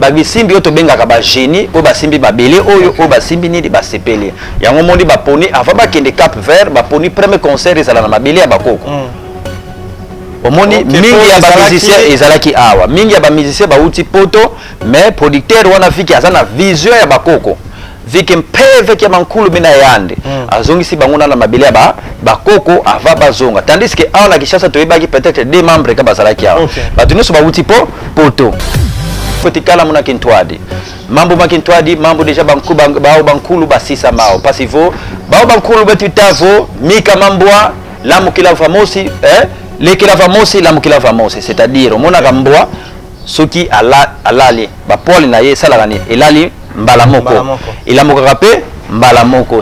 babisimbi oyo tobengaka bagénie oyo basimbi babele oyo oyo basimbi nini basepeli yango moni baponi avant bakende Cap Vert baponi premier concert ezala na mabele ya bakoko omoni mingi ya bamusicien ezalaki awa mingi ya bamusicien bauti poto mais producteur wana fiki aza na vision ya bakoko vike mpeve kia mankulu bina yande azongisi bango na mabele ya bakoko ava bazonga tandis que awa na Kinshasa toyebaki peut-être deux membres ka bazalaki awa bato nyonso bauti poto fotikala muna Kintwadi mambo makintwadi mambo deja bao bankulu basisa mao pasivo bao bankulu betu tavo mika mambwa la mukila famosi lekila famosi la mukila famosi c'est-à-dire mona kambwa soki alali ba pole na ye sala gani elali mbala moko ilamuka kape mbala moko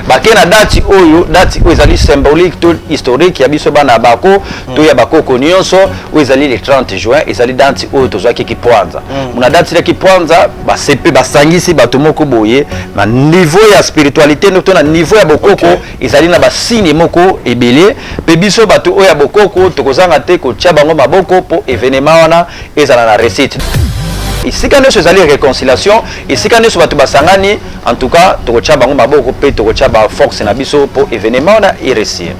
bakena dati oyo ezali symbolique to historique ya biso bana bako to ya bakoko nyonso oyo ezali le 30 juin ezali dati oyo tozwaki kipwanza muna dati ya kipwanza basepe basangisi bato moko boye na niveau ya spiritualité to na niveau ya bokoko ezali na basini moko ebele pe biso bato oyo ya bokoko tokozanga te kotia bango maboko po événement wana ezala na réussite. Ici quand nous allons réconciliation, ici quand nous bato basangani, en tout cas, tokocha bango maboko pe tokocha ba force na biso pour événement na réussir.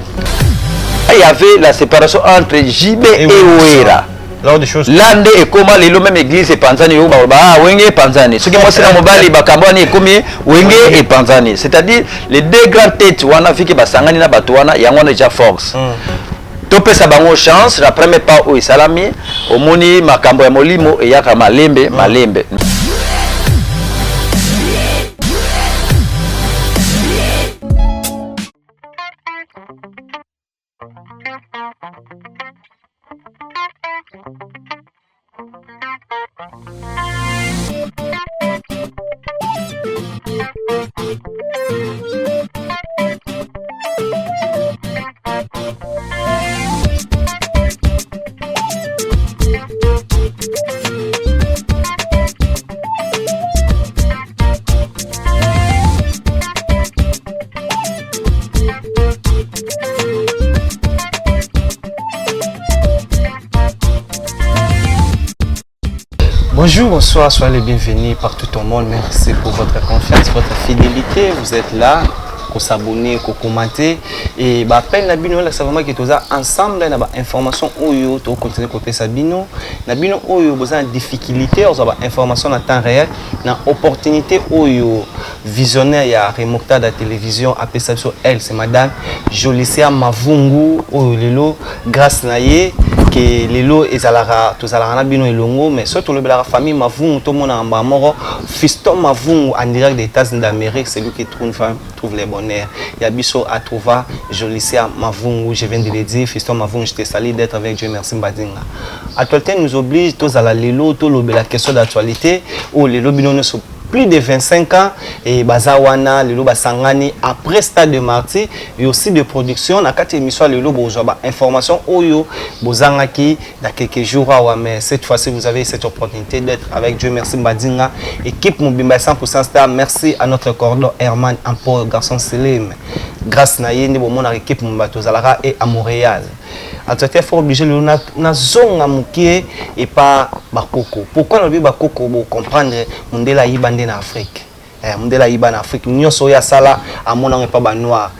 Il y avait la séparation entre JB et Ouera. L'ande et comment les même église et Panzani ou wenge Panzani. Ce qui moi c'est la mobile bakambani et komi wenge et Panzani. C'est-à-dire les deux grandes têtes wana fiki basangani na bato wana yango déjà force. Topesa bango chance la première pas où salami omoni makambo ya molimo e yaka malembe. Bonjour, bonsoir, soyez les bienvenus partout au monde. Merci pour votre confiance, votre fidélité. Vous êtes là, pour s'abonner, pour commenter. Et bah peine la bino là, c'est vraiment que tous ensemble là, na information oyo, to continuer côté sabino. Na bino oyo, besoin de difficulté, on a information en temps réel, na opportunité oyo visionnaire ya remokta de la télévision appelé ça sur elle, c'est madame Jolicia Mavungu oyo lelo grâce naie que lelo ezalara tozalara na bino elongo mais surtout le la famille Mavungu tout monde en bamoro fiston Mavungu en direct des États-Unis d'Amérique, c'est lui qui trouve les bonheurs. Il y a biso à trouver Jolicia Mavungu, je viens de le dire, fiston Mavungu, je te salue d'être avec Dieu, merci Mbadinga. Actualité nous oblige tous à la lelo, tout la question d'actualité où lelo bino ne sont plus de 25 ans et bazawana lelo basangani après stade de martyr et aussi de production na kati émission lelo bozoba information oyo bozangaki dans quelques jours mais cette fois-ci vous avez cette opportunité d'être avec Dieu merci Mbadinga équipe Mobimba 100% star merci à notre cordon Herman Ampo garçon Selim grâce na yende bon mon équipe Mbato Zalara et à Montréal. En tout cas, il faut obliger le na zonga mukie et pas bakoko. Pourquoi on veut bakoko pour comprendre mondela ibande en Afrique. Mondela ibande en Afrique. Nous soya sala à mon nom pas ba noir.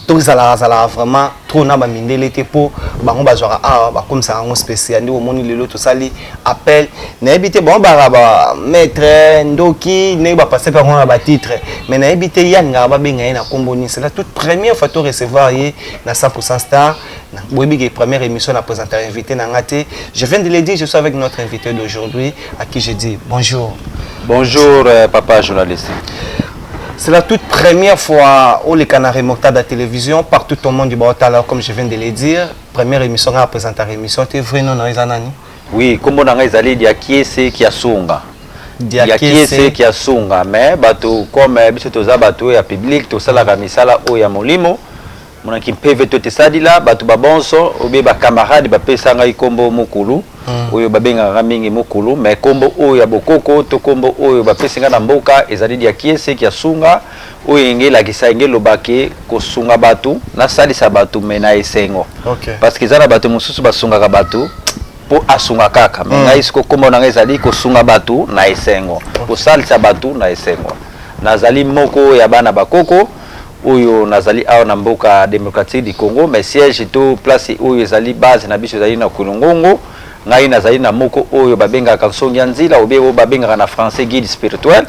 Tout ça vraiment trop na ba mindele te pour bango bazora comme ça un spécial ndi omoni lelo to sali appel na ebité bon ba maître ndoki ne ba passer par un ba titre mais na ebité yanga ba benga na komboni c'est la toute première fois to recevoir yé na 100% star na bobi que première émission na présenter invité na ngate je viens de le dire je suis avec notre invité d'aujourd'hui à qui je dis bonjour papa journaliste. C'est la toute première fois où les Canaries Mokta de la télévision, partout au monde du Baotala, comme je viens de le dire. Première émission à présenter l'émission. Tu es vrai non, Izanani? Oui, comme on a dit, il y a qui est qui a songa. Il y a qui est qui a songa. Mais bateau comme bisotoza bateau ya public, tout ça la camisala ou ya molimo. Mon qui peut tout ça dit là, bateau babonso, ou bien ba camarade, ba pesanga ikombo mukulu. Oyo babenga mingi mukulu mais kombo oyo ya bokoko to kombo oyo bapesinga na mboka ezali dia kiese kia sunga oyo engela kisenge lobake ko sunga batu na salisa batu mena esengo parce que zana batu mususu basunga ka batu po asunga kaka mais ngai siko kombo na ngai ezali kosunga batu na esengo kosalisa batu na esengo nazali moko ya bana bakoko oyo nazali awa na mboka démocratique du Congo mais siège to place oyo ezali base na biso ezali na Kulungongo ngai nazali na moko oyo babengaka Nsongi ya Nzila oyo babengaka na français guide spirituel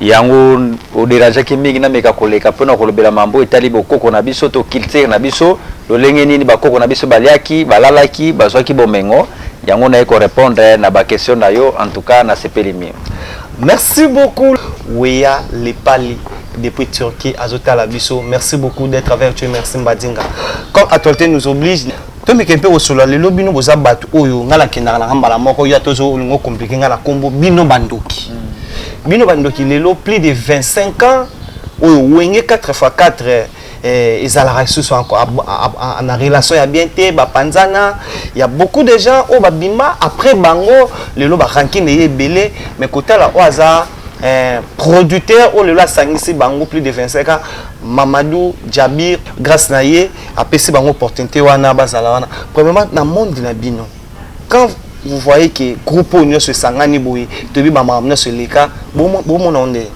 yango odérange ki mingi na meka koleka pona kolobela mambo etali bokoko na biso to culture na biso lolenge nini bakoko na biso baliaki balalaki bazwaki bomengo yango na eko répondre na ba question na yo en tout cas na sepeli mi. Merci beaucoup Weya Lepali depuis Turquie Azota la biso. Merci beaucoup d'être avec toi. Merci Mbadinga. Comme actualité nous oblige to me kempe osolo lelo bino boza batu oyo ngala kendaka na mbala moko ya tozo lingo compliqué ngala kombo bino bandoki. Bino bandoki lelo plus de 25 ans oyo wenge 4x4 ezala ressources encore en relation ya bien té ba panzana il y a beaucoup de gens au babima après bango lelo ba ranking ye belé mais côté là au hasard producteur au lelo sangisi bango plus de 25 ans Mamadou Jabir grâce na ye a pesi bango opportunité wana bazala wana premièrement dans monde na bino quand vous voyez que groupe union se sangani boy to bi ba mamna se leka bon onde.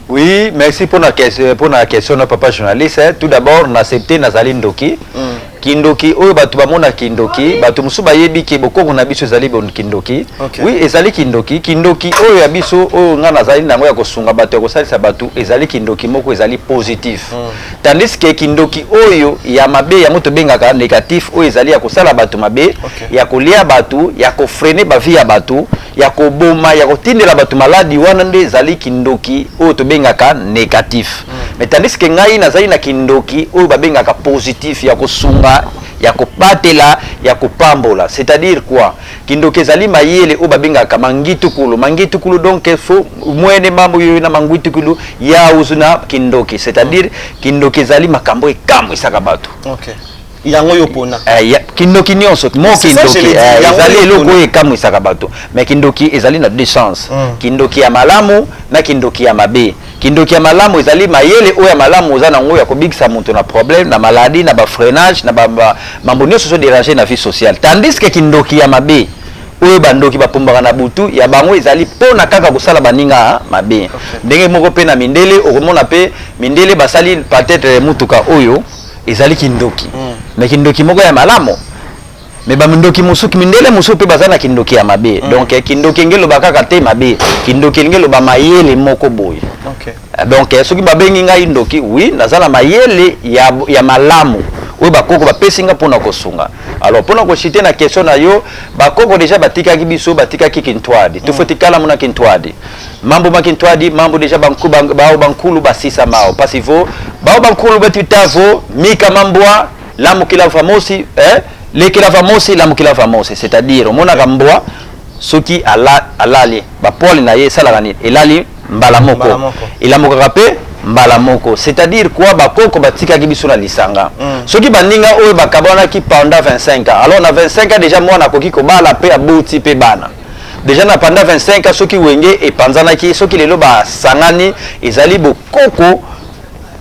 Oui, merci pour la question de papa journaliste. Tout d'abord, on a accepté Nazali Ndoki. Kindoki, oyo batu bamona Kindoki, batu musu bayebi ke boko na biso ezali bon Kindoki. Oui, ezali Kindoki. Kindoki oyo ya biso oyo nga nazali nango ya kosunga batu ya kosalisa batu ezali Kindoki moko ezali positif. Tandis que Kindoki oyo ya mabe ya moto bengaka négatif oyo ezali ya kosala batu mabe, ya kolia batu, ya kofrener ba vie ya batu, ya koboma, ya kotindela batu maladi wana nde ezali Kindoki oyo to bengaka négatif. Mais tandis que ngai nazali na Kindoki oyo babengaka positif ya kosunga ya kopatela ya kopambola, c'est-à-dire quoi Kindoki ezali mayele oyo babengaka mangitukulu donc il faut mwene mambo yo na mangitukulu ya uzuna Kindoki, c'est-à-dire Kindoki ezali makambo ekambo isaka batu. OK. Yango yopona. Kindoki nyonso mo Kindoki ezali eloko ekambo isaka batu. Mais Kindoki ezali na deux sens. Kindoki ya malamu na Kindoki ya mabe. Kindoki ya malamu ezali mayele oyo ya malamu ozana ngo ya kobikisa muntu na problème na maladie na ba freinage na ba mambo nyonso so déranger na vie sociale. Tandis que Kindoki ya mabe oyo bandoki bapombaka na butu ya bango ezali pona kaka kosala baninga mabe. Ndenge moko pe na mindele okomona pe mindele basali peut-être mutuka oyo ezali Kindoki. Mais Kindoki moko ya malamu. Mais bamindoki musuki mindele musuki pe bazana Kindoki ya mabe. Donc Kindoki ngelo bakaka te mabe. Kindoki ngelo ba mayele moko boy. OK. Donc soki babengi ngai Ndoki, oui, nazala mayele ya malamu. Oui, bakoko bapesinga pona kosunga. Alors pona ko citer na question na yo, bakoko déjà batikaki biso batikaki Kintwadi. Tufotikala mona Kintwadi. Mambo makintwadi, mambo déjà bankulu basisa mao. Pasivo, bankulu betitavo, mika mambwa, lamukila famosi, lekila famosi, lamukila famosi. C'est-à-dire, mona kambwa, soki alali, bapoli na ye salagani, elali mbalamoko. Ilamuka pe mbalamoko. C'est-à-dire quoi bakoko batika kibiso na lisanga. Soki baninga oyo bakabana ki pendant 25 ans. Alors na 25 ans déjà moi na koki ko bala pe abuti pe bana. Déjà na pendant 25 ans soki wenge e panzana ki soki lelo ba sangani ezali bokoko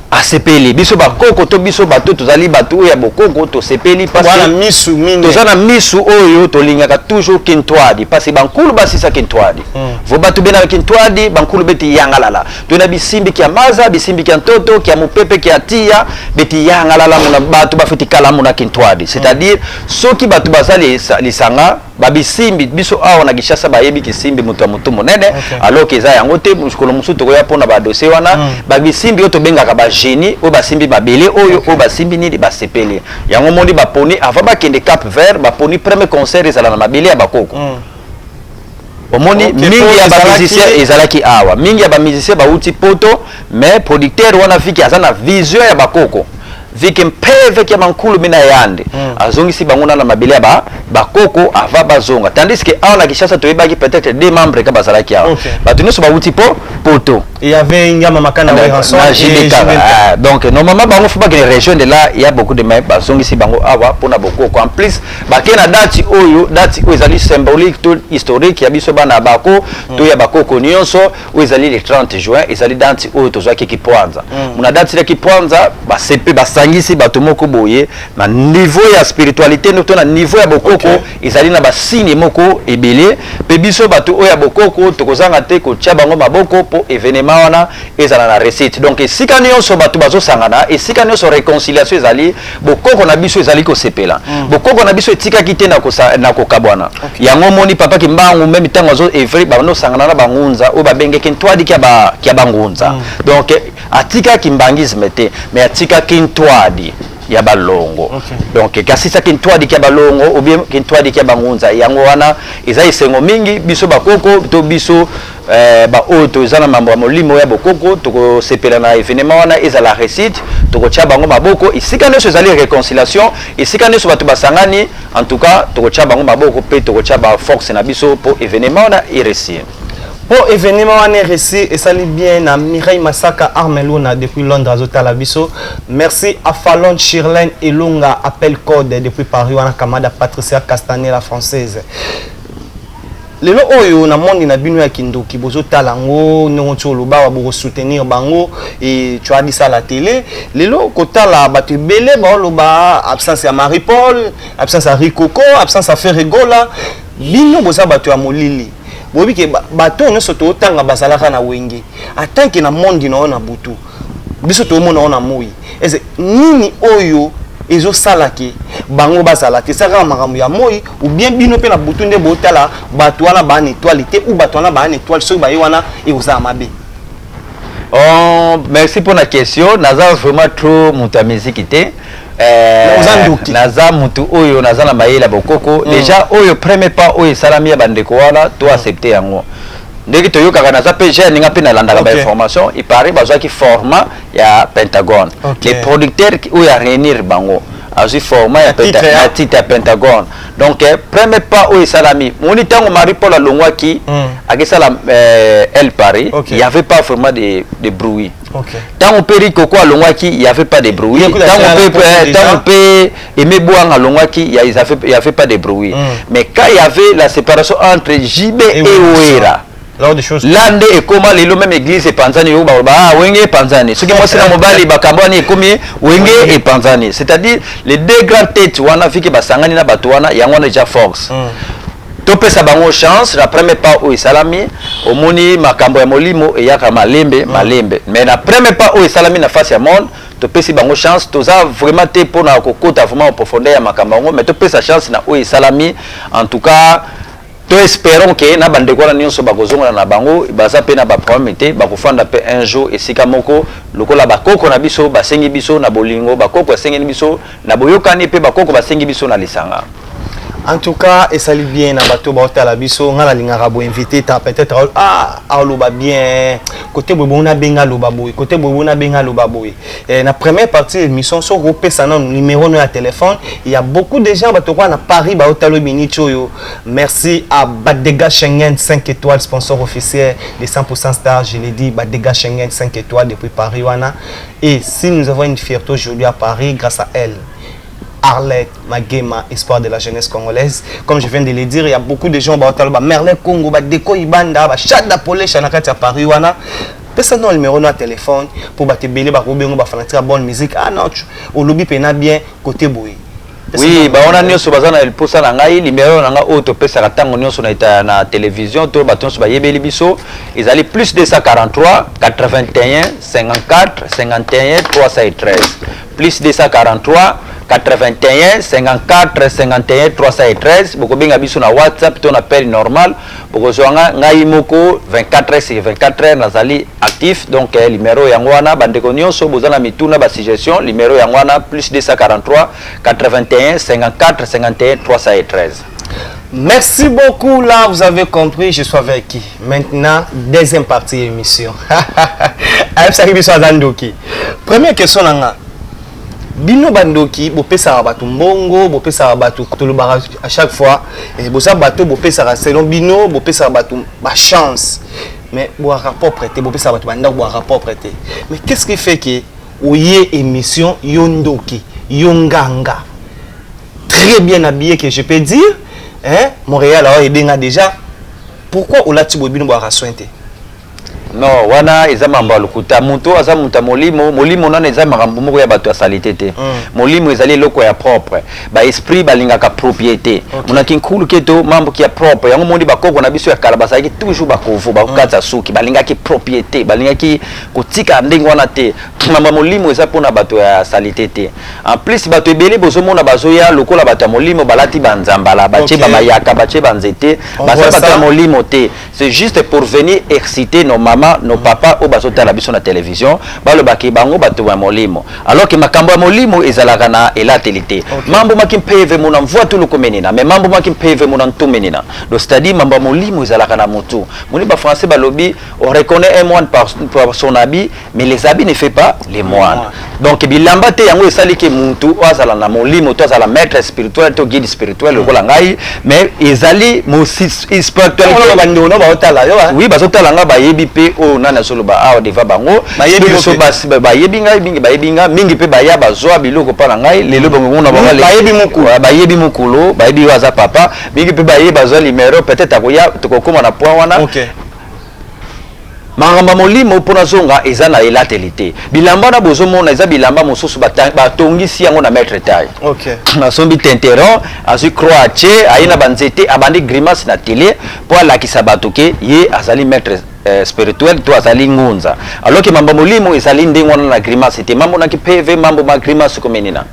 asepeli biso bakoko to biso bato tozali bato ya bokoko to sepeli parce que misu mine tozana misu oyo tolingaka toujours Kintwadi parce que bankulu basisa Kintwadi vo bato bena Kintwadi bankulu beti yangalala to na bisimbi kia maza bisimbi kia ntoto kia mupepe kia tia beti yangalala muna bato bafiti kala muna Kintwadi c'est-à-dire soki bato basali lisanga babisimbi biso awa na Gishasa bayebi kisimbi mutu ya mutu monene alors que za yango te muskolo musuto ko ya pona ba dossier wana babisimbi oto bengaka ba génie o basimbi babele oyo o basimbi nini basepeli yango mondi baponi avant bakende Cap Vert baponi premier concert ezala na mabele ya bakoko omoni mingi ya ba musicien ezalaki awa mingi ya ba musicien bauti poto mais producteur wana fiki azana vision ya bakoko vike mpeve kia mankulu mina yande azongisi bango na mabele ya bakoko ava bazonga tandis que awa na Kishasa toyebaki peut-être des membres ka bazalaki awa bato nyonso bauti poto il y avait Ngama Makana Ranson donc normalement bango faut pas que les régions de là il y a beaucoup de membres bazongisi bango awa pona bokoko en plus bakena date oyo ezali symbolique tout historique ya biso bana bako to ya bakoko nyonso o ezali le 30 juin ezali date oyo tozwaki Kipwanza muna date ya Kipwanza basepe basa sangisi bato moko boye na niveau ya spiritualité noto na niveau ya bokoko ezali na basini moko ebele pe biso bato oya bokoko tokozanga te ko tia bango maboko po événement wana ezala na réussite donc esika nyonso bato bazosangana esika nyonso réconciliation ezali bokoko na biso ezali ko sepela bokoko na biso etikaki te na kokabwana yango moni papa kimbangu même tango azo evri bano sangana na bangunza o babengeki ntwadi kia bangunza donc atika kimbangisme te mais atika kintwadi ya balongo donc kasi sa kintwadi kia balongo ou bien kintwadi kia bangunza yango wana eza isengo mingi biso bakoko to biso ba oto ezana mambo ya molimo ya bokoko toko sepela na événement wana ezala réussite toko tia bango maboko isika nyonso ezali réconciliation isika nyonso bato basangani en tout cas toko tia bango maboko pe toko tia ba force na biso po événement wana réussir. Pour événement on est réussi et salut bien à Mireille Masaka Armeluna depuis Londres à Labiso. Merci à Fallon Chirlen et Lunga appel code depuis Paris on a Kamada Patricia Castanet la française. Lelo oyo na monde na bino ya kindoki bozo talango nongo loba wa bo soutenir bango et tu as dit ça à la télé lelo kotala batu belé ba loba absence ya Marie-Paul absence ya Rikoko absence ya Ferregola bino boza batu ya molili bobi ke bato no soto tanga basalaka na wenge atanke na monde na na butu biso to mona na moyi eze nini oyo ezo salaki bango bazala te saka makambo ya moyi ou bien bino pe na butu nde botala bato wana ba en étoile te ou bato wana ba en étoile so ba wana e oza mabe. Oh, merci pour la question. Naza vraiment trop mutamiziki te. Naza mutu oyo naza na mayela bokoko déjà oyo premier pas oyo salami ya bandeko wana to accepter yango ndeki to yoka naza pe jeune ninga pe na landa ba information il paraît bazwa ki format ya Pentagone les producteurs qui oyo réunir bango azui format ya titre ya Pentagone donc premier pas oyo salami moni tango Marie-Paul alongwaki akisala elle Paris il y avait pas vraiment de bruit. Tant on peut Rikoko à Longwaki, il n'y avait pas de bruit. Tant on peut aimer boire à Longwaki, il n'y avait pas de bruit. Mais quand il y avait la séparation entre JB et Ouera, l'ande et comment les mêmes églises et Panzani, Wenge et Panzani. Ce qui moi c'est la mobile, Bakambani et Komi, Wenge et Panzani. C'est-à-dire les deux grandes têtes, Wana Fiki Basangani na Batuana, il y a déjà force. Topé sa bango chance la première pas où salami au moni makambo ya molimo et yaka malembe mais la première pas où salami na face ya monde topé si bango chance toza vraiment te pour na kokota vraiment en profondeur ya makambo mais topé sa chance na où salami en tout cas to espérons que na bandeko na nyonso bakozonga na bango baza pe na ba problème te bakofanda pe un jour esika moko lokola bakoko na biso basengi biso na bolingo bakoko basengi biso na boyokani pe bakoko basengi biso na lisanga. En tout cas, et salut bien na bateau baota la biso ngala lingara bo invité ta peut-être loba bien côté bobona benga loba boy côté bobona benga loba boy et na première partie de l'émission so repesa na numéro no ya téléphone il y a beaucoup de gens bato kwa na Paris baota lo binicho yo merci à Badega Schengen 5 étoiles sponsor officiel de 100% Star je l'ai dit Badega Schengen 5 étoiles depuis Paris wana et si nous avons une fierté aujourd'hui à Paris grâce à elle Arlette Magema, espoir de la jeunesse congolaise. Comme je viens de le dire, il y a beaucoup de gens qui ont Merlin Congo, Deko Ibanda, Chad Polé, Chanakati à Paris, Wana. Personne n'a le numéro de téléphone pour te béler, faire bonne musique. Ah non, au lobby pena bien côté Boui. Oui, on a nyonso bazana el posa na ngai numéro na nga auto pesa katango nyonso na télévision to baton so bayebeli biso ezali plus 243 81 54 51 313 plus 243 81 54 51 313 boko benga biso na WhatsApp to na appel normal boko zonga ngai moko 24 sur 24 nazali actif donc numéro yango wana bandeko nyonso bozana mituna ba suggestion numéro yango wana plus 243 81 54 51 313. Merci beaucoup, là vous avez compris, je suis avec qui. Maintenant, deuxième partie de l'émission. Première question, Bino Bandoki, bopesa batu mbongo, bopesa batu tolobara à chaque fois, et bosa bato bopesa selon bino, bopesa batu ba chance. Mais boa rapport prêté, bopesa batu banda boa rapport prêté. Mais qu'est-ce qui fait que oye émission Yondoki, Yonganga très bien habillé que je peux dire, hein? Montréal a aidé déjà. Pourquoi on l'a tibobino boa rasointe? non wana eza mambo lukuta muto aza muta molimo nana eza makambo moko ya bato ya salite te molimo ezali loko ya propre ba esprit balingaka propriété monaki nkulu keto mambo ki ya propre yango mondi bakoko na biso ya kala basaki toujours bakovo bakatsa suki balingaki propriété balingaki kotika ndenge wana te mambo molimo eza pona bato ya salite te en plus bato ebele bozomona bazoya lokola bato ya molimo balati banzambala bache bamayaka bache banzete basa bato ya molimo te c'est juste pour venir exciter nos mamans nos papas au bazotala biso na télévision balobaki bango bato ya molimo alors que makambo ya molimo ezalaka na elateli mambo maki mpeve mona mvua tu lokomenina mais mambo maki mpeve mona ntumenina donc c'est-à-dire mambo ya molimo ezalaka na motu moni ba français balobi on reconnaît un moine par son habit mais les habits ne fait pas les moines donc bilamba te yango esali ke mutu azala na molimo to azala maître spirituel to guide spirituel lokola ngai mais ezali mo spiritualité bando no ba otala yo oui bazotala nga bayebi pe o nana solo ba awa deva bango bayebi so bayebi ngai bingi bayebi nga mingi pe baya bazwa biloko pa na ngai lelo bongo ngona bayebi mukulu bayebi waza papa mingi pe bayebi bazwa limero peut-être akoya tokokoma na point wana mangamba molimo pona zonga eza na elateli bilamba na bozomona eza bilamba mosusu batongisi yango na maître taille na sombi tenteron azui croache aina banzete abandi grimace na télé po alakisa bato ke ye azali maître spirituel to azali ngunza alors que mambo molimo ezali ndenge wana na grimace te mambo na ki PV mambo ma grimace komenina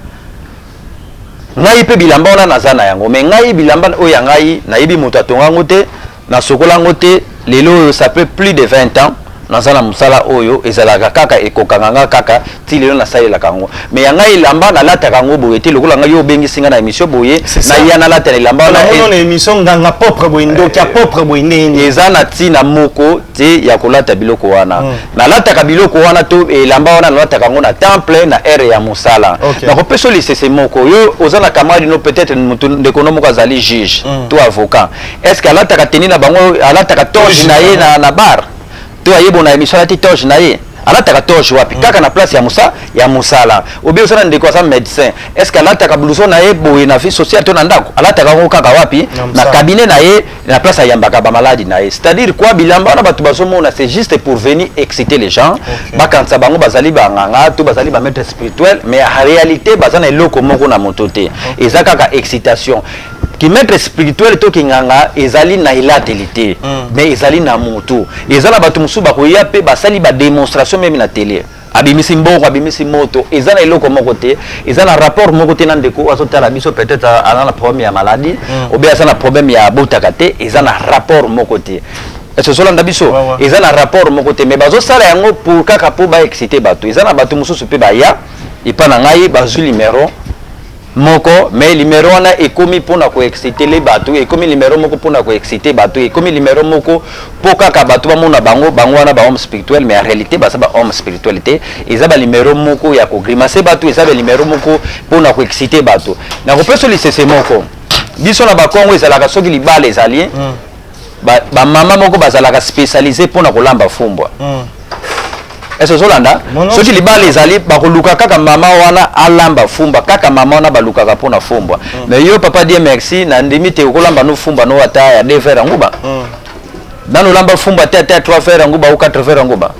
ngai pe bilamba wana nazana yango mais ngai bilamba oyo ngai nayibi moto atonga ngote na sokola ngote lelo ça fait plus de 20 ans nazana musala oyo ezalaka kaka ekokanga kaka ti lelo na salela kango mais yanga ilamba na lata kango boye ti lokola nga yo bengi singa na émission boye na yana lata na ilamba na émission nganga propre boye ndoki ya propre boye nini ezana ti na moko ti ya kolata biloko wana na lata ka biloko wana to ilamba wana na lata kango na temple na ere ya musala na ko peso lisese moko yo ozana kamari no peut-être ndeko no moko azali juge to avocat est-ce que alata ka tenir na bango alata ka toge na ye na bar to ayebo na émission la titoge na ye alata ka toge wapi kaka na place ya musala obi osana ndeko sa médecin est-ce que alata ka blouson na ye boye na vie sociale to na ndako alata ka kaka wapi na cabinet na ye na place ya yambaka ba maladie na ye c'est-à-dire quoi bilamba na batu bazomona c'est juste pour venir exciter les gens bakansa bango bazali banganga to bazali ba maître spirituel mais en réalité bazana eloko moko na motote ezaka ka excitation qui maître spirituel to kinganga ezali na elateli mais ezali na moto ezala batu musu bakoya pe basali ba démonstration même na télé abimisi mbongo abimisi moto ezana eloko moko te ezana rapport moko te na ndeko azotala biso peut-être ana na problème ya maladie ou bien azana problème ya botaka te ezana rapport moko te est-ce que landa biso ezana rapport moko te mais bazosala yango pour kaka po ba exciter bato ezana bato mususu pe baya ipana ngai bazuli numéro moko mais numéro wana ekomi pona ko exciter les bateaux ekomi numéro moko pona ko exciter bateau ekomi numéro moko po kaka bateau ba mona bango wana ba homme spirituel mais en réalité ba ba homme spiritualité eza ba numéro moko ya ko grimacer bateau eza ba numéro moko pona ko exciter bateau na ko peso lisese moko biso na ba Kongo ezalaka soki libala ezali ba mama moko bazalaka spécialisé pona ko lamba fumbwa est-ce que Zolanda soki libala ezali bakoluka kaka mama wana alamba fumba kaka mama wana balukaka pona fumbwa mais yo papa dit merci na ndimi te okolamba no fumba no ata ya 2 verres nguba dans lamba fumba te 3 verres nguba ou 4 verres nguba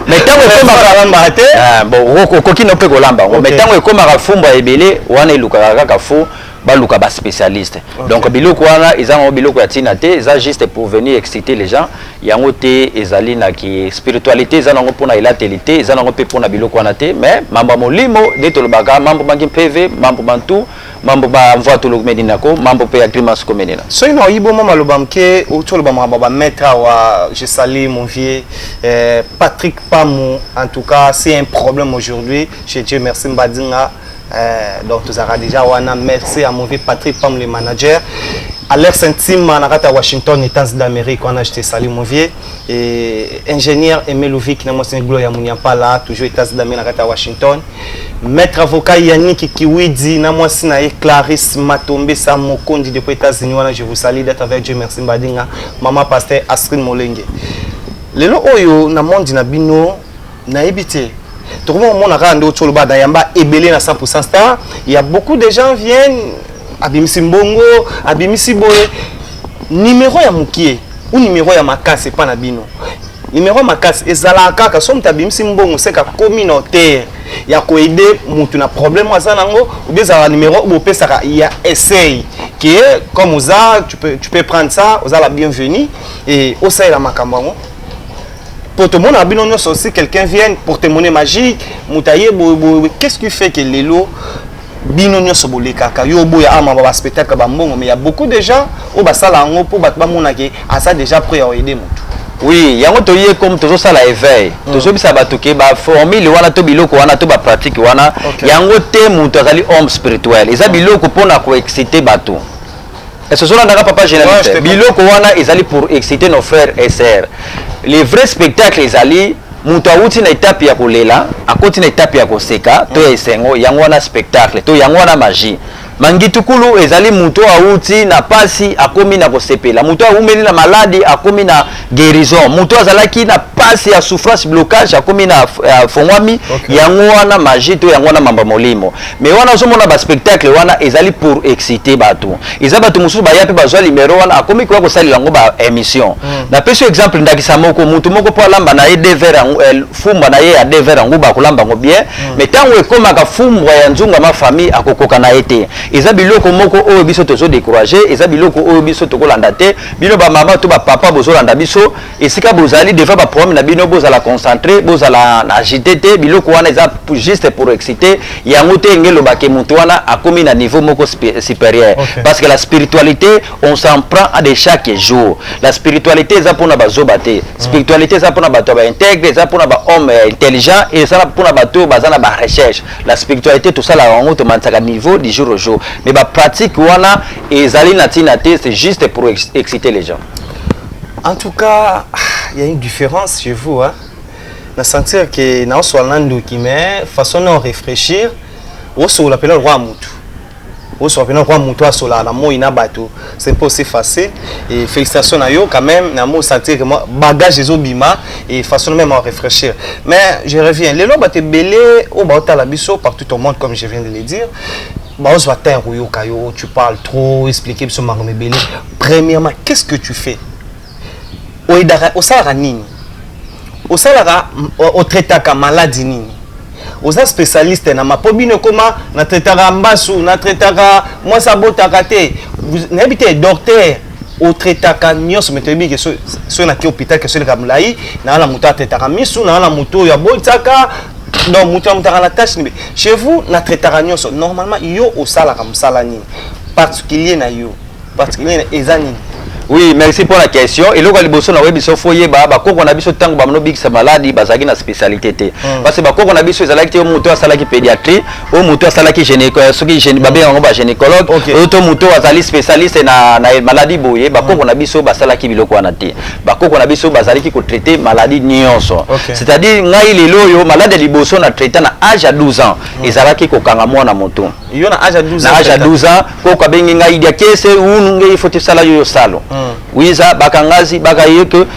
mais tango ekoma kalamba te bon koki no pe kolamba mais tango ekoma ka fumba ebele wana elukaka kaka fu baluka ba spécialiste donc biloko wana ezango biloko ya tina te eza juste pour venir exciter les gens yango te ezali na ki spiritualité ezango pona elatélité ezango pe pona biloko wana te mais mambo molimo de tolobaka mambo bangi PV mambo bantu mambo ba mvua tolomedina ko mambo pe ya grimace komenina so ino yibo mama lobamke otoloba ba maître wa je salue mon vieux Patrick Pamou en tout cas c'est un problème aujourd'hui chez Dieu merci Mbadinga. Donc tu as déjà wana merci à mon vieux Patrick Pam le manager Alex Intime à Washington États d'Amérique on a acheté salut mon vieux et ingénieur Aimé Louvik na moi c'est Gloria Muniapala toujours États d'Amérique à Washington maître avocat Yannick Kiwidi na moi c'est Clarisse Matombe sa mokondi depuis États-Unis wana je vous salue d'être avec Dieu merci Mbadinga maman pasteur Astrid Molenge lelo oyo na monde na bino na ebité. Tout le monde a rendu au bas d'Ayamba et belé à 100%. Il y a beaucoup de gens qui viennent Abimisi Mbongo, Abimisi Boye. Numéro ya Moukie ou numéro ya Maka, c'est pas Nabino. numéro makasi ezala kaka somme tabimisi mbongo seka communautaire ya ko aider mutu na problème asa nango ou bien za numéro ou pesaka ya essaye qui est comme uza tu peux prendre ça uza la bienvenue et osa la makambango pour te montrer bino nyonso aussi quelqu'un vienne pour te monnaie magique mutaye qu'est-ce qui fait que lelo bino nyonso bolekaka yo boya ama ba spectacle ba mbongo mais il y a beaucoup de gens au basala ngo pour batba mona ke asa déjà prêt à aider mutu. Oui, yango toye comme toujours ça la éveil. Toujours bisa batuke ba formule wana to biloko wana to ba pratique wana. Yango te mutu azali homme spirituel. Eza biloko pona ko exciter bato. Et ce sont là papa généraliste. Biloko wana ezali pour exciter nos frères et sœurs. Les vrais spectacles ezali mutu awuti na étape ya kolela, akoti na étape ya koseka, to esengo yango wana spectacle, to yango wana magie. Mangitukulu ezali muto auti na pasi akomi na kosepela muto aumeli na maladi akomi na guérison muto azalaki na pasi ya souffrance blocage akomi na fongwami yango wana magie to yango wana mamba molimo mais wana ozomona ba spectacle wana ezali pour exciter bato eza bato mususu bayapi bazwa numéro wana akomi kwa kosali yango ba émission na peso exemple ndakisa moko mutu moko po lamba na ye devers fumba na ye ya devers nguba kolamba ngo bien mais tango ekoma ka fumbwa ya nzunga ma famille akokoka na ete eza biloko moko oyo biso tozo décourager eza biloko oyo biso tokolanda te bino ba mama to ba papa bozolanda biso esika bozali devant ba problème na bino bozala concentré bozala na agité te biloko wana eza juste pour exciter yango te ngelo ba ke mutu wana akomi na niveau moko supérieur parce que la spiritualité on s'en prend à de chaque jour la spiritualité eza pona bazoba te spiritualité eza pona bato ba intègre eza pona ba homme intelligent et eza pona bato bazana ba recherche la spiritualité tout ça la yango to mansaka niveau du jour au jour mais la pratique wana ezali na tina te c'est juste pour exciter les gens. En tout cas, il y a une différence chez vous hein. Na sentir que na so landu qui mais façon de réfléchir, o so l'appelle roi mutu. O so l'appelle roi mutu a so la mo ina bato. C'est pas aussi facile et félicitations à yo quand même na mo sentir que moi bagage les obima et façon même à réfléchir. Mais je reviens, les lois te belé au baota la biso partout au monde comme je viens de le dire. Tu parles trop, expliquer sur ma rebelle. Premièrement, qu'est-ce que tu fais? Au salara nini? Au salara au traitaka maladie nini? Aux spécialistes na mapobino comment na traitaka mbasu, na traitaka moi sabota kate. Vous n'habitez docteur au traitaka nyos metebi que sur na ki hôpital que sur le kamlai, na la muta traitaka misu, na la muto ya botaka. Donc, chez vous, normalement, yo au sala comme salani. Particulier na yo. Particulier na ezani. Oui, merci pour la question. Et là, on a besoin foyer on a besoin tant que big sa maladie bazagi na spécialité té. Parce que on a besoin zalaki au moto salaki pédiatrie, au moto salaki gynécologue, soki gynécologue, auto moto azali spécialiste na maladie boye, on a besoin basalaki biloko wana té. On a besoin bazalaki ko traiter maladie nyonso. C'est-à-dire ngai lelo yo malade liboso na traiter na âge à 12 ans. Ezalaki ko kanga mwana moto. Yo na âge à 12 ans. Na âge à 12 ans ko ka bengi ngai dia kese ununge faut te sala yo salo. Oui, ça, bakangazi, bakaye que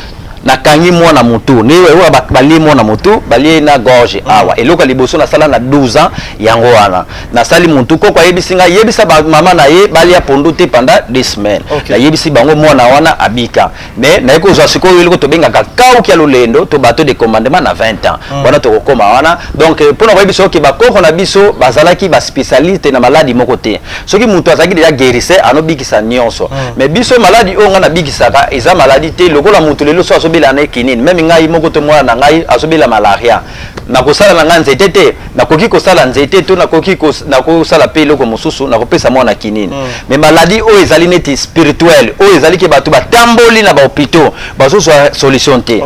na kangi mwana mutu ni wewe bali mwana mutu bali na gorge awa eloka liboso na sala na 12 ans yango wana na sali mutu ko kwa yebisinga yebisa ba mama na ye bali ya pondu te pendant 2 semaines na yebisi bango mwana wana abika mais na eko zo siko yeliko to benga kakao kia lolendo to bateau de commandement na 20 ans wana to kokoma wana donc pona yebiso ke bakoko na biso bazalaki ba spécialiste na maladie moko te soki mutu azaki déjà guérissé anobikisa nyonso mais biso maladie onga na bikisaka eza maladie te lokola mutu lelo so bila na kinini même ngai moko to mwana na ngai azobela malaria na kosala na nganze tete na koki kosala nzete to na koki na kosala pe loko mosusu na kopesa mwana kinini mais maladie o ezali neti spirituel o ezali ke bato batamboli na ba hôpitaux bazo solution te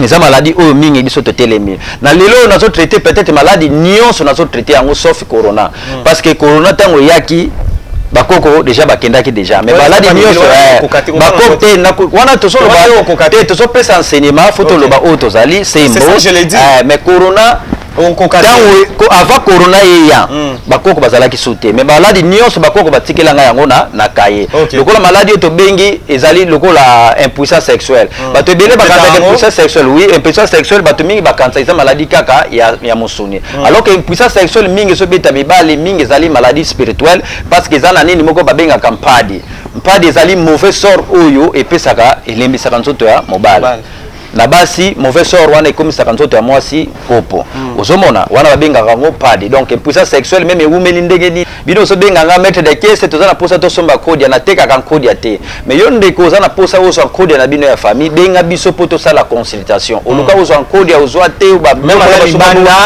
eza maladie o mingi biso to telemi na lelo nazo traiter peut-être maladie nyonso nazo traiter yango sauf corona parce que corona tango yaki bakoko déjà bakendaki déjà mais maladie nyonso bakoko te na wana to solo ba te to so pesa enseignement photo loba auto zali c'est ça je l'ai dit mais corona avant corona yeya bakoko bazalaki sauté mais maladie nyonso bakoko batikela nga yango na kaye lokola maladie to bengi ezali lokola impuissance sexuelle bato ebele bakanta impuissance sexuelle oui impuissance sexuelle bato mingi bakanta eza maladie kaka ya musuni alors que impuissance sexuelle mingi so beta mibali mingi ezali maladie spirituelle parce que ezana nini moko babenga kampadi mpadi ezali mauvais sort oyo epesaka elembisaka nzoto ya mobali na basi mauvais sort wana ekomisaka nzoto ya mwasi kopo ozomona wana babengaka ngo padi donc puissance sexuelle même ewumeli ndenge nini bino ozobenganga maître de caisse toza na posa tosomba kodia natekaka kodia te mais yo ndeko oza na posa ozwa kodia na bino ya famille benga biso po tosala consultation oluka ozwa kodia ozwa te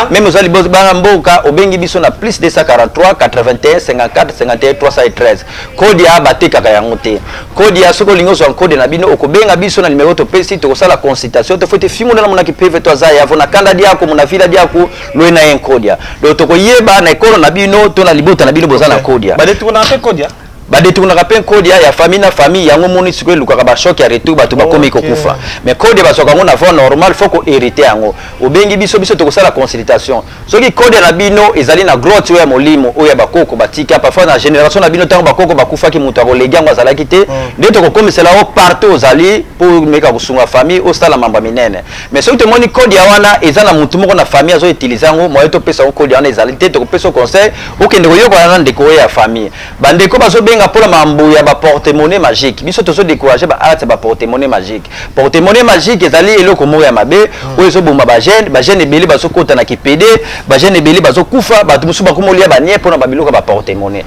même ozwa liboso bana mboka obengi biso na plus 243 81 54 51 313 kodia batekaka yango te kodia soko lingo ozwa kodia na bino okobenga biso na numéro topesi tokosala consultation to fote fingo na mona ki PV to za ya vona kanda diako mona vila diako loena en kodia do to koyeba na ekolo na bino to na libota na bino bozana kodia ba detu na pe kodia ba detu na pe kodia ya famille na famille yango moni siko lukaka ba choc ya retour ba to ba komi kokufa mais kodia ba soka ngona voie normal faut ko hériter yango obengi biso to kosala consultation soki kodia na bino ezali na grotte ya molimo oya bakoko batika parfois na génération na bino tango bakoko bakufa ki mutu akolega ngo azala kite ndio to kokomisela o partout ozali pour meka kusunga famille au sala mamba minene mais soki tomoni kodia wana ezana mutu moko na famille azo utiliser ngo moyo to pesa ko kodia wana ezali te to kopesa conseil okende koyoka na ndeko ya famille bandeko bazo benga pour la mambo ya ba porte-monnaie magique biso tozo décourager ba art ba porte-monnaie magique ezali eloko mo ya mabe o ezo bomba ba jeune ebele bazo kota na kipede ba jeune ebele bazo kufa ba musu ba komolia ba nie pour na ba biloko ba porte-monnaie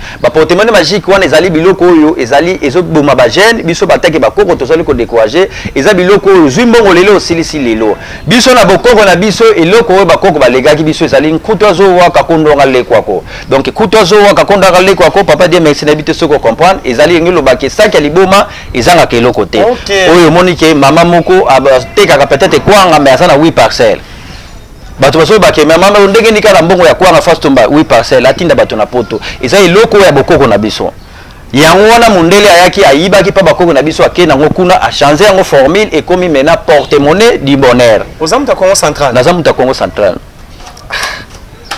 magique wana ezali biloko oyo ezali ezo bomba ba jeune biso batake ba koko tozali ko décourager ezali biloko oyo zimbongo lelo silisi lelo biso na bokoko na biso eloko oyo ba koko ba legaki biso ezali nkuto azo waka kondonga lekwako donc kuto azo waka kondonga lekwako papa die merci na bité soko comprendre ezali ngelo baki saki liboma ezanga keloko te oyo monike mama moko atekaka peut-être kwanga mais asana 8 parcelles bato baso baki mama ndenge nikala mbongo ya kwanga first tomba 8 parcelles atinda bato na poto ezali loko ya bokoko na biso yango wana mundele ayaki ayibaki pa bakoko na biso akena ngo kuna a changer yango formule et comme maintenant porte-monnaie du bonheur ozamuta Congo central nazamuta Congo central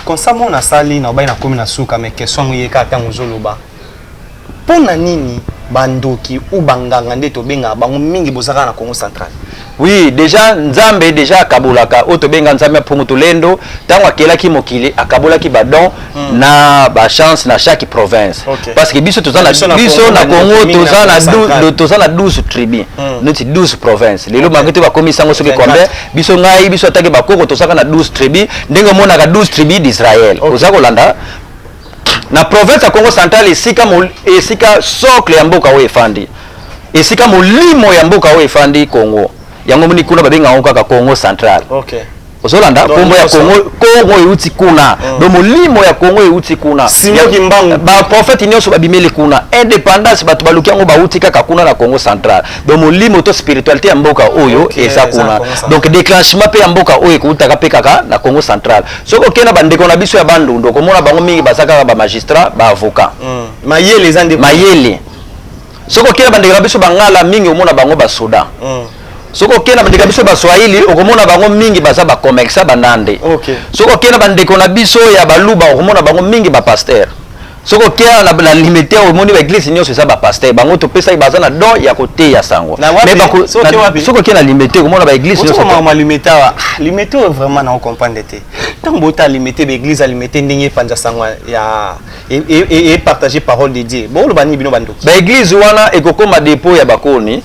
konsamo na sali na baina komi na suka mais question yeka tango zoloba pona nini bandoki ou banganga nde to benga bango mingi bozaka na Congo central oui déjà nzambe déjà akabulaka oto benga nzambe pongo tolendo tango akelaki mokili akabulaki badon na ba chance na chaque province parce que biso tozana biso na Congo tozana 12 tribus noti 12 provinces lelo mangete ba komisango soki kombe biso ngai biso atake bakoko tozaka na 12 tribus ndenge mona ka 12 tribus d'Israël ozako landa na province ya Congo central esika socle ya mboka oyo efandi esika molimo ya mboka oyo efandi Congo yango moni kuna babenga ngo kaka Congo central ozolanda kombo ya Congo euti kuna do molimo ya Congo euti kuna sinyoki mbangu ba prophète nyonso babimeli kuna indépendance bato baluki yango bauti kaka kuna na Congo central do molimo to spiritualité ya mboka oyo eza kuna donc déclenchement pe ya mboka oyo kuutaka pe kaka na Congo central soko kena bandeko na biso ya bandundu komona bango mingi basaka ba magistrat ba avocat mayele zande mayele soko kena bandeko na biso bangala mingi omona bango ba soda soko kena bandeko biso ba Swahili okomona bango mingi baza ba commerçant banande soko kena bandeko na biso ya baluba okomona bango mingi ba pasteur soko kena na limité omoni ba église nyonso eza ba pasteur bango to pesa baza na don ya kote ya sango mais soko kena limité okomona ba église nyonso ma limité wa limité vraiment na comprendre te tant bota limité ba église a limité ndenge panja sango ya et partager parole de Dieu bon lo bani bino bandoki ba église wana ekokoma dépôt ya bakoni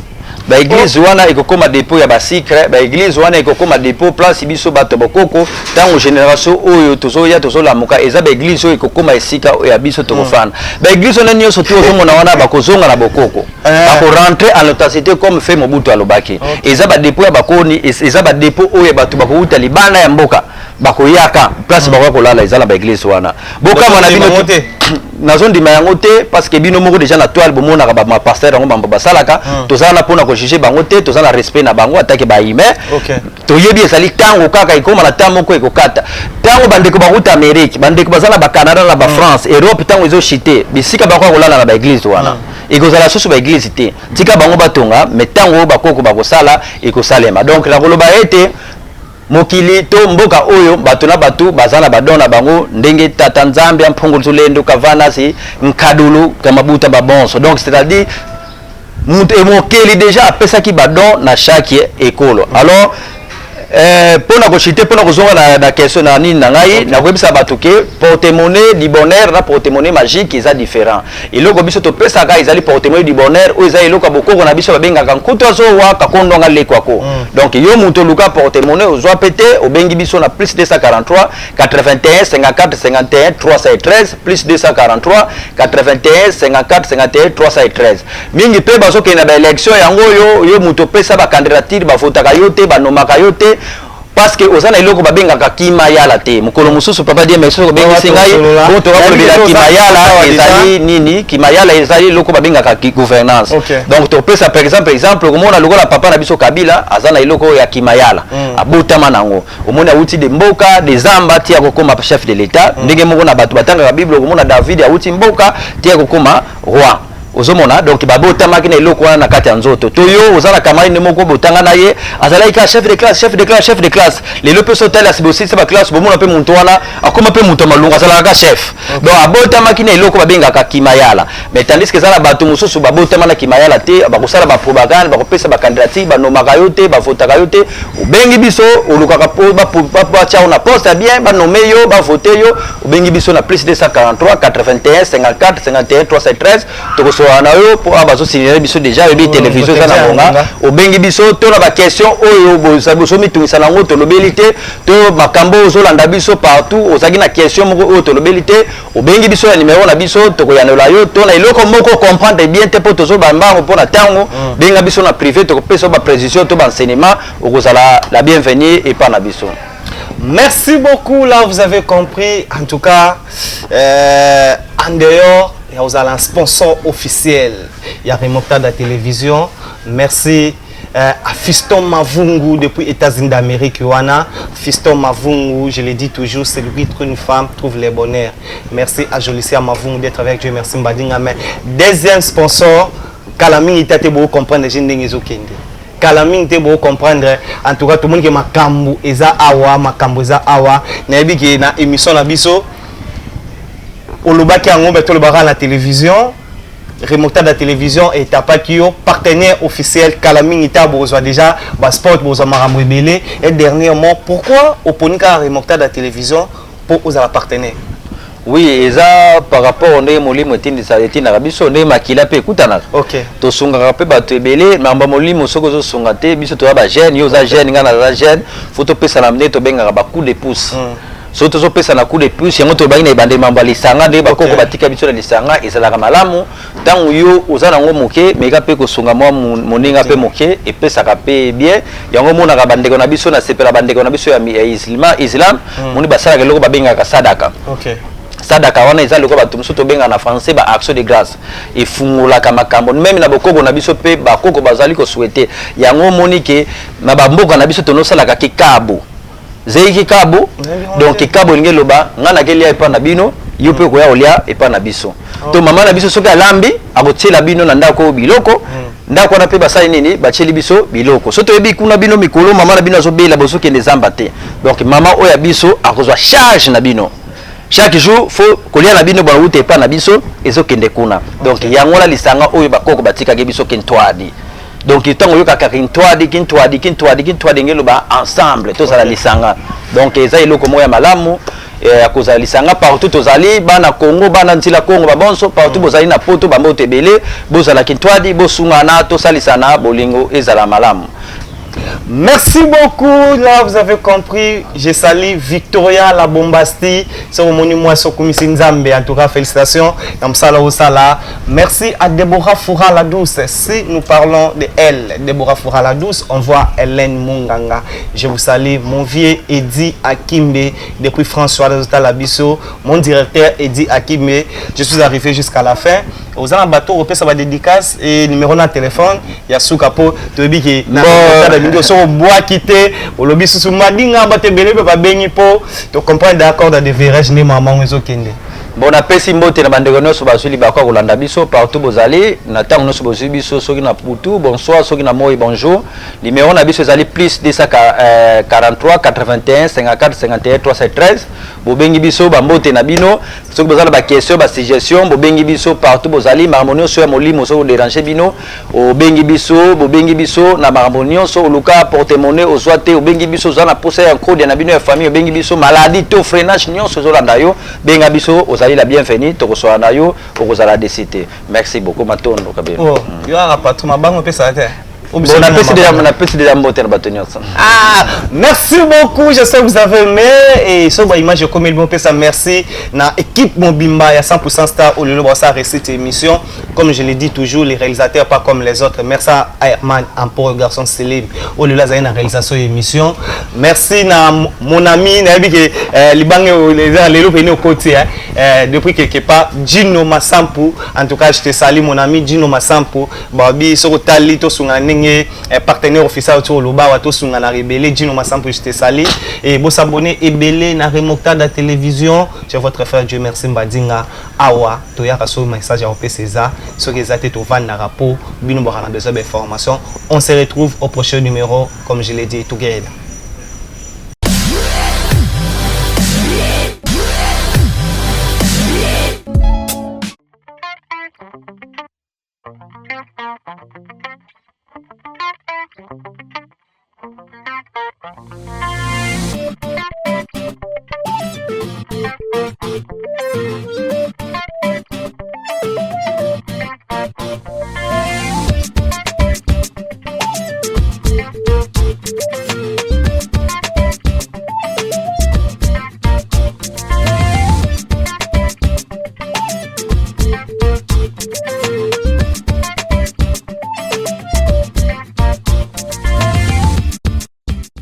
ba église wana ekokoma dépôt ya ba secret ba église wana ekokoma dépôt place biso bato bokoko tango génération oyo tozoya tozolamuka eza ba église oyo ekokoma esika ya biso tokofana ba église wana nyonso tu ozomona wana bakozonga na bokoko bako rentrer en authenticité comme fait Mobutu alobaki eza ba dépôt ya bakoni eza ba dépôt oyo bato bakouta libana ya mboka bakoyaka place bako kolala eza la ba église wana bokama na bino nazondima yango te parce que bino moko déjà na toile bomona ka ba pasteur yango bambo basalaka tozana pona ko juger bango te tozana respect na bango atake ba ime toyebi ezali tango kaka ikoma na tango moko ekokata tango bandeko bakuta Amérique bandeko bazana ba Canada na ba France Europe tango ezo chité bisika bako kolala na ba église wana ekozala susu ba église te tika bango batonga mais tango bakoko bakosala ekosalema donc la koloba ete mokili to mboka oyo bato na bato bazana badona bango ndenge tata nzambe amphongolo tulendo kavana si nkadulu kamabuta babonso donc c'est-à-dire mokeli déjà apesa ki badon na chaque école alors pour na kochiter pour na kozonga na question na nini na ngai na koyebisa bato ke porte-monnaie du bonheur na porte-monnaie magique eza différent eloko biso topesaka ezali porte-monnaie du bonheur oyo eza eloko bokoko na biso babengaka nkutu azowa kakondonga lekwako donc yo mutu oluka porte-monnaie ozwa pete obengi biso na plus 243 81 54 51 313 plus 243 81 54 51 313 mingi pe bazokende na baélection yango yo mutu opesa bacandidature bavotaka yo te banomaka yo te parce que ozana iloko babengaka kimayala te mukolo mususu papa die merci ko bengi singai boto bakolobela kimayala ezali nini kimayala ezali iloko babengaka gouvernance donc to pesa par exemple komona lokola papa na biso Kabila azana iloko ya kimayala abotama nango omona uti de mboka de zamba tia kokoma chef de l'état ndenge moko na bato batanga ka bible komona David auti mboka tia kokoma roi ozomona donc babotamaki na eloko wana na kati ya nzoto to yo ozala kamari ne moko botanga na ye azalaki ka chef de classe lelo pe sotala sibosi ba classe bomona pe muntu wana akoma pe muntu malunga azalaka ka chef donc abotamaki na eloko babengaka kimayala mais tandis que zala bato mususu babotama na kimayala te bakosala ba propagande bakopesa ba candidature banomaka yo te bavotaka yo te obengi biso olukaka po ba tia na poste bien banome yo bavote yo obengi biso na plus 243 81 54 51 313 to wana yo po abazo signaler biso déjà yebi télévision za na monga obengi biso to na ba question oyo bozo mitungisa nango to lobelité to makambo ozolanda biso partout ozaki na question moko oyo to lobelité obengi biso ya numéro na biso to koyanola yo to na eloko moko comprendre bien te po tozo bambango po na tango benga biso na privé to kopesa ba précision to ba enseignement okozala la bienvenue et pas na biso. Merci beaucoup, là vous avez compris en tout cas en dehors il y a un sponsor officiel. Il y a Remontada de la télévision. Merci à Fiston Mavungu depuis États-Unis d'Amérique. Fiston Mavungu, je le dis toujours, c'est lui qui une femme trouve le bonheur. Merci à Jolicia Mavungu d'être avec Dieu. Merci Mbadinga. Deuxième sponsor, Kalaming Itate Bo comprendre les gens de Kalaming te bo comprendre en tout cas tout le monde qui makambu eza awa makambu eza awa na yebi ki na émission na biso olobaki yango beto lobaka na télévision Remontada de la télévision et Tapakio partenaire officiel Kalaming Ita bozwa déjà ba sport bozwa marambo ebele et dernièrement pourquoi oponika Remontada de la télévision pour aux partenaire. Oui, et ça par rapport au molimo etindi sa etina rabiso ne makila pe kutana. OK. To sunga pe bato ebele mamba molimo soko zo sunga te biso to ba jeune yo za jeune ngana za jeune photo pesa na mne to benga ba coup de pouce. So to pesa na coup de pouce yango to bagi na bande mamba lisanga de ba koko batika biso na lisanga ezala malamu tangu yo ozana ngo moke meka pe ko sunga mo moninga pe moke e pesa ka pe bien yango mona ka bande ko na biso na sepela bande ko na biso ya islam moni basala ke loko ba benga ka sadaka. OK. Sadaka wana eza loko bato musu to benga na français ba action de grâce efungolaka makambo même na bokoko na biso pe bakoko bazali ko souhaiter yango monike na bamboka na biso tono salaka ki kabo zeiki kabo donc kabo linge loba ngana kelia epa na bino yo pe ko ya olia epa na biso to mama na biso soki alambi akotiela bino na ndako biloko ndako na pe basali nini bacheli biso biloko so to yebi kuna bino mikolo mama na bino azobela bosoki ndezamba te donc mama oya biso akozwa charge na bino. Chaque jour, faut kolia na bino bwana ute pa na biso ezokende kuna. Donc yango la lisanga oyo bakoko batika ke biso kintwadi. Donc itango yoka ka kintwadi ngelo ba ensemble to sala lisanga. Donc eza eloko moya malamu ya kozala lisanga partout tozali bana Congo bana ntila Congo ba bonso partout bozali na poto ba mbote belé bozala kintwadi bosungana to salisana bolingo ezala malamu. Merci beaucoup, là vous avez compris, je salue Victoria la Bombasti, c'est au monument Sokumisi Nzambe, en tout cas félicitations, merci à Deborah Foura la Douce, si nous parlons de elle, Deborah Foura la Douce, on voit Hélène Munganga, je vous salue, mon vieux Eddie Akimbe, depuis François Labisso, mon directeur Eddie Akimbe, je suis arrivé jusqu'à la fin, aux ans bateau, on peut savoir dédicace et numéro de téléphone, il y a Soukapo, tu dis que so bois quitter au lobby sous madinga bate belebe ba bengi po to comprendre d'accord dans des virages ne maman ezokende. Bon apesi mbote na bandeko nyonso bazuli bakwa kolanda biso partout bozali na tango nyonso bozuli biso soki na putu bonsoir soki na moi bonjour numéro na biso ezali plus 243 81 54 51 313 bobengi biso bambote na bino soki bozala ba question ba suggestion bobengi biso partout bozali makambo nyonso ya molimo soki déranger bino obengi biso na makambo nyonso oluka porte-monnaie ozwa te obengi biso ozala na posa ya code na bino ya famille obengi biso maladie to freinage nyonso ozolanda yo benga biso ozali la bienvenue tokosola na yo okozala décité merci beaucoup matondo kabelo oh yo ara patron mabango pesa te. On a petit déjà moteur Ah, merci beaucoup. J'espère que vous avez aimé et sur ma image comme il me ça merci na équipe Mobimba il y a 100% star au lieu de ça cette émission comme je l'ai dit toujours les réalisateurs pas comme les autres. Merci à Herman Ampor garçon célèbre au lieu de la réalisation émission. Merci na mon ami nabi que libange les lelo au côté depuis quelque part Gino Masampu en tout cas je te salue mon ami Gino Masampu babi soko tali to sunga partenaire officiel autour loba wato sunga na rebelle Gino Masampu je te salue et vous s'abonner et belé na remontada de la télévision c'est votre frère Dieu merci Mbadinga awa to ya kaso message au PCza ce que ça te vendre na rapport bino bana besoin d'information on se retrouve au prochain numéro comme je l'ai dit together.